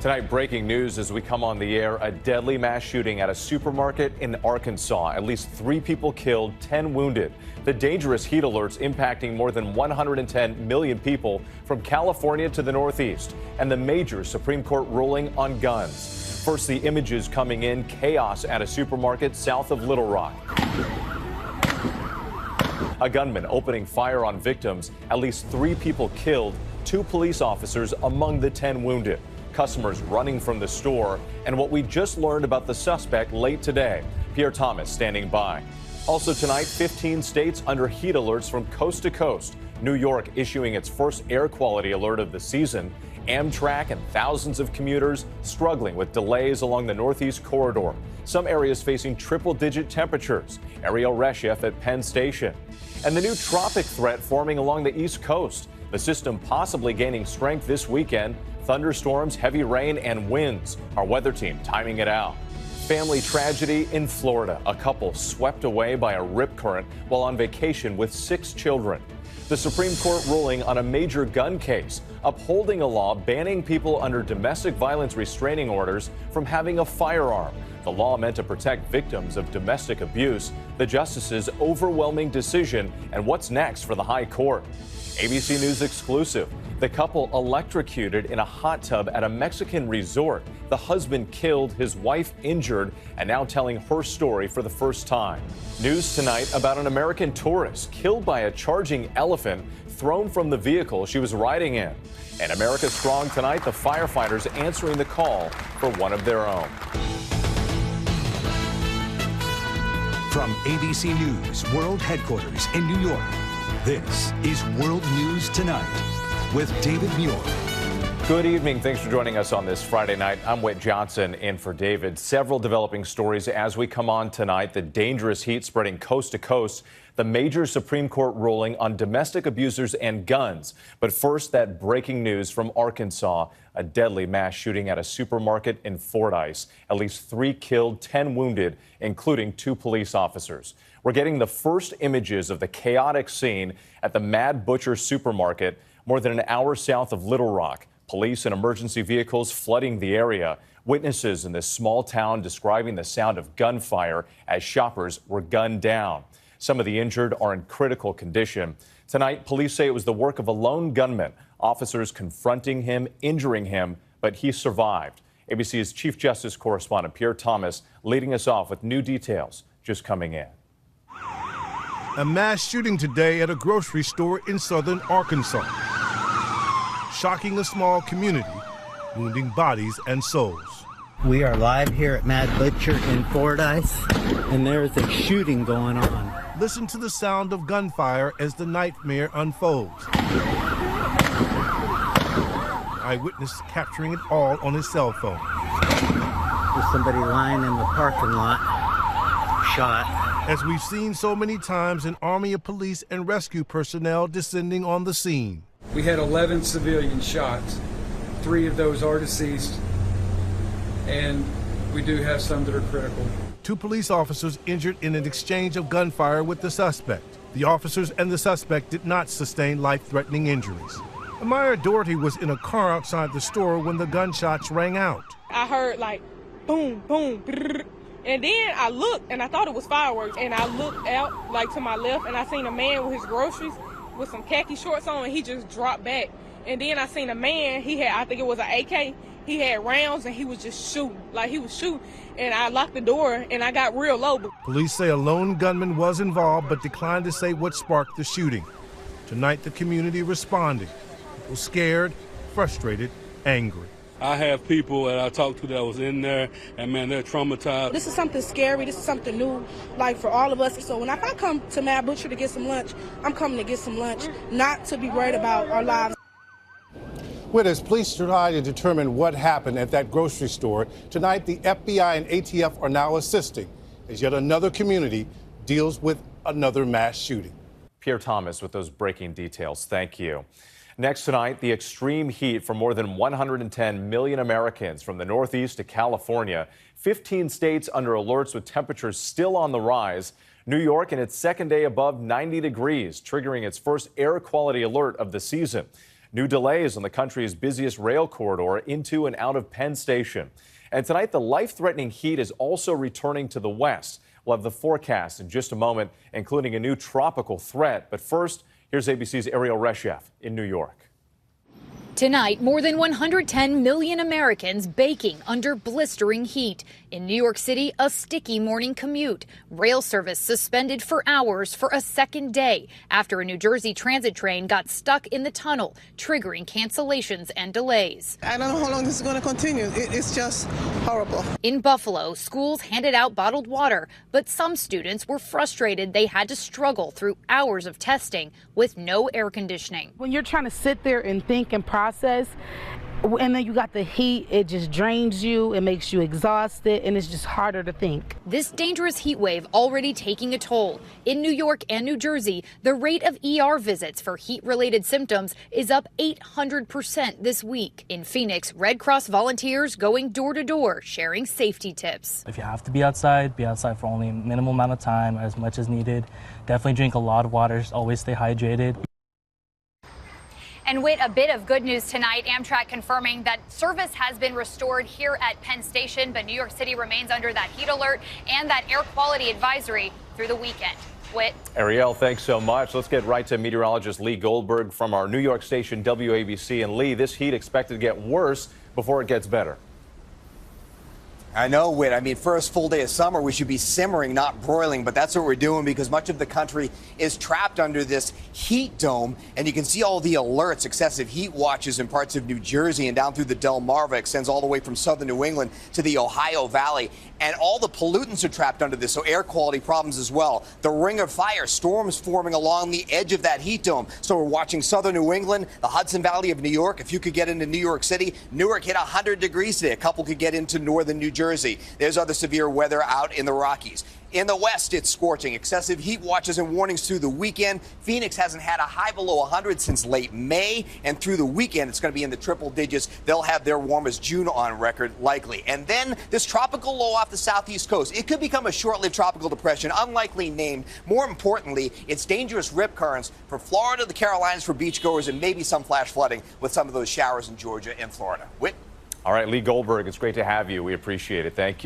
Tonight, breaking news as we come on the air, a deadly mass shooting at a supermarket in Arkansas. At least 3 people killed, 10 wounded. The dangerous heat alerts impacting more than 110 million people from California to the Northeast. And the major Supreme Court ruling on guns. First, the images coming in, chaos at a supermarket south of Little Rock. A gunman opening fire on victims. At least 3 people killed, 2 police officers among the 10 wounded. Customers running from the store, and what we just learned about the suspect late today. Pierre Thomas standing by. Also tonight, 15 states under heat alerts from coast to coast. New York issuing its first air quality alert of the season. Amtrak and thousands of commuters struggling with delays along the Northeast corridor. Some areas facing triple-digit temperatures. Erielle Reshef at Penn Station. And the new tropic threat forming along the East Coast. The system possibly gaining strength this weekend. Thunderstorms, heavy rain, and winds. Our weather team timing it out. Family tragedy in Florida. A couple swept away by a rip current while on vacation with 6 children. The Supreme Court ruling on a major gun case, upholding a law banning people under domestic violence restraining orders from having a firearm. The law meant to protect victims of domestic abuse. The justice's overwhelming decision, and what's next for the High Court. ABC News exclusive. The couple electrocuted in a hot tub at a Mexican resort. The husband killed, his wife injured, and now telling her story for the first time. News tonight about an American tourist killed by a charging elephant thrown from the vehicle she was riding in. And America Strong tonight, the firefighters answering the call for one of their own. From ABC News World Headquarters in New York, this is World News Tonight with David Muir. Good evening. Thanks for joining us on this Friday night. I'm Whit Johnson in for David. Several developing stories as we come on tonight. The dangerous heat spreading coast to coast. The major Supreme Court ruling on domestic abusers and guns. But first, that breaking news from Arkansas. A deadly mass shooting at a supermarket in Fordyce. At least 3 killed, 10 wounded, including 2 police officers. We're getting the first images of the chaotic scene at the Mad Butcher supermarket more than an hour south of Little Rock. Police and emergency vehicles flooding the area. Witnesses in this small town describing the sound of gunfire as shoppers were gunned down. Some of the injured are in critical condition. Tonight, police say it was the work of a lone gunman. Officers confronting him, injuring him, but he survived. ABC's Chief Justice correspondent Pierre Thomas leading us off with new details just coming in. A mass shooting today at a grocery store in southern Arkansas. Shocking a small community, wounding bodies and souls. We are live here at Mad Butcher in Fordyce, and there is a shooting going on. Listen to the sound of gunfire as the nightmare unfolds. Eyewitness capturing it all on his cell phone. There's somebody lying in the parking lot, shot. As we've seen so many times, an army of police and rescue personnel descending on the scene. We had 11 civilian shots. 3 of those are deceased, and we do have some that are critical. 2 police officers injured in an exchange of gunfire with the suspect. The officers and the suspect did not sustain life-threatening injuries. Amaya Doherty was in a car outside the store when the gunshots rang out. I heard like boom, boom, brrr. And then I looked and I thought it was fireworks, and I looked out like to my left and I seen a man with his groceries with some khaki shorts on, and he just dropped back. And then I seen a man, he had, I think it was an AK, he had rounds and he was just shooting, like he was shooting. And I locked the door and I got real low. Police say a lone gunman was involved but declined to say what sparked the shooting. Tonight the community responding. People scared, frustrated, angry. I have people that I talked to that was in there, and man, they're traumatized. This is something scary. This is something new, like for all of us. So when I come to Mad Butcher to get some lunch, I'm coming to get some lunch, not to be worried about our lives. As police try to determine what happened at that grocery store, tonight the FBI and ATF are now assisting as yet another community deals with another mass shooting. Pierre Thomas with those breaking details. Thank you. Next tonight, the extreme heat for more than 110 million Americans from the Northeast to California. 15 states under alerts with temperatures still on the rise. New York in its second day above 90 degrees, triggering its first air quality alert of the season. New delays on the country's busiest rail corridor into and out of Penn Station. And tonight, the life-threatening heat is also returning to the west. We'll have the forecast in just a moment, including a new tropical threat. But first, here's ABC's Erielle Reshef in New York. Tonight, more than 110 million Americans baking under blistering heat. In New York City, a sticky morning commute. Rail service suspended for hours for a second day after a New Jersey transit train got stuck in the tunnel, triggering cancellations and delays. I don't know how long this is going to continue. It's just horrible. In Buffalo, schools handed out bottled water, but some students were frustrated they had to struggle through hours of testing with no air conditioning. When you're trying to sit there and think and process, and then you got the heat, it just drains you, it makes you exhausted, and it's just harder to think. This dangerous heat wave already taking a toll. In New York and New Jersey, the rate of ER visits for heat-related symptoms is up 800% this week. In Phoenix, Red Cross volunteers going door to door, sharing safety tips. If you have to be outside for only a minimal amount of time, as much as needed. Definitely drink a lot of water, always stay hydrated. And with a bit of good news tonight, Amtrak confirming that service has been restored here at Penn Station, but New York City remains under that heat alert and that air quality advisory through the weekend. Whit. Erielle, thanks so much. Let's get right to meteorologist Lee Goldberg from our New York station WABC. And Lee, this heat expected to get worse before it gets better. I know, Whit. I mean, first full day of summer, we should be simmering, not broiling, but that's what we're doing because much of the country is trapped under this heat dome. And you can see all the alerts, excessive heat watches in parts of New Jersey and down through the Delmarva, extends all the way from southern New England to the Ohio Valley. And all the pollutants are trapped under this, so air quality problems as well. The ring of fire, storms forming along the edge of that heat dome. So we're watching southern New England, the Hudson Valley of New York. If you could get into New York City, Newark hit 100 degrees today. A couple could get into northern New Jersey. There's other severe weather out in the Rockies. In the west, it's scorching. Excessive heat watches and warnings through the weekend. Phoenix hasn't had a high below 100 since late May. And through the weekend, it's going to be in the triple digits. They'll have their warmest June on record, likely. And then this tropical low off the southeast coast. It could become a short-lived tropical depression, unlikely named. More importantly, it's dangerous rip currents for Florida, the Carolinas for beachgoers, and maybe some flash flooding with some of those showers in Georgia and Florida. Whit? All right, Lee Goldberg, it's great to have you. We appreciate it. Thank you.